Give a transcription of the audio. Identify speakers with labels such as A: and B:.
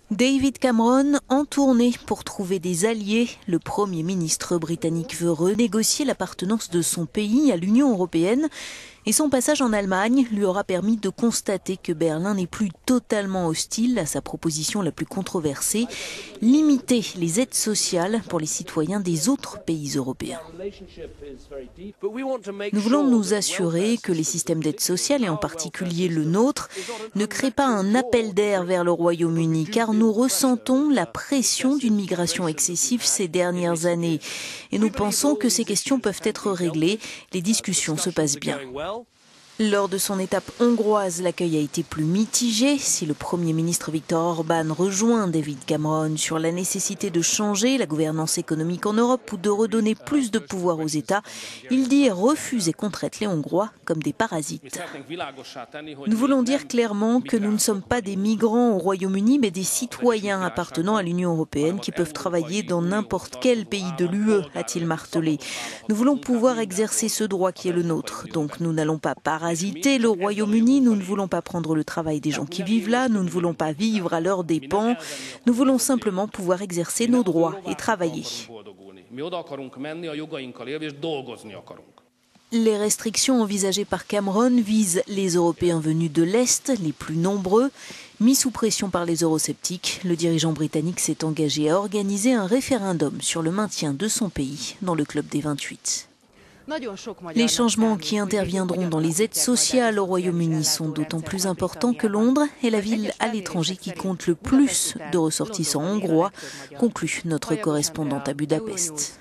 A: David Cameron en tournée pour trouver des alliés. Le Premier ministre britannique veut renégocier l'appartenance de son pays à l'Union européenne. Et son passage en Allemagne lui aura permis de constater que Berlin n'est plus totalement hostile à sa proposition la plus controversée, limiter les aides sociales pour les citoyens des autres pays européens. Nous voulons nous assurer que les systèmes d'aide sociale, et en particulier le nôtre, ne créent pas un appel d'air vers le Royaume-Uni, car nous ressentons la pression d'une migration excessive ces dernières années. Et nous pensons que ces questions peuvent être réglées. Les discussions se passent bien. Lors de son étape hongroise, l'accueil a été plus mitigé. Si le Premier ministre Viktor Orban rejoint David Cameron sur la nécessité de changer la gouvernance économique en Europe ou de redonner plus de pouvoir aux États, il dit refuser qu'on traite les Hongrois comme des parasites. Nous voulons dire clairement que nous ne sommes pas des migrants au Royaume-Uni, mais des citoyens appartenant à l'Union européenne qui peuvent travailler dans n'importe quel pays de l'UE, a-t-il martelé. Nous voulons pouvoir exercer ce droit qui est le nôtre. Donc nous n'allons pas parasiter le Royaume-Uni, nous ne voulons pas prendre le travail des gens qui vivent là, nous ne voulons pas vivre à leurs dépens, nous voulons simplement pouvoir exercer nos droits et travailler. Les restrictions envisagées par Cameron visent les Européens venus de l'Est, les plus nombreux. Mis sous pression par les eurosceptiques, le dirigeant britannique s'est engagé à organiser un référendum sur le maintien de son pays dans le club des 28. Les changements qui interviendront dans les aides sociales au Royaume-Uni sont d'autant plus importants que Londres est la ville à l'étranger qui compte le plus de ressortissants hongrois, conclut notre correspondante à Budapest.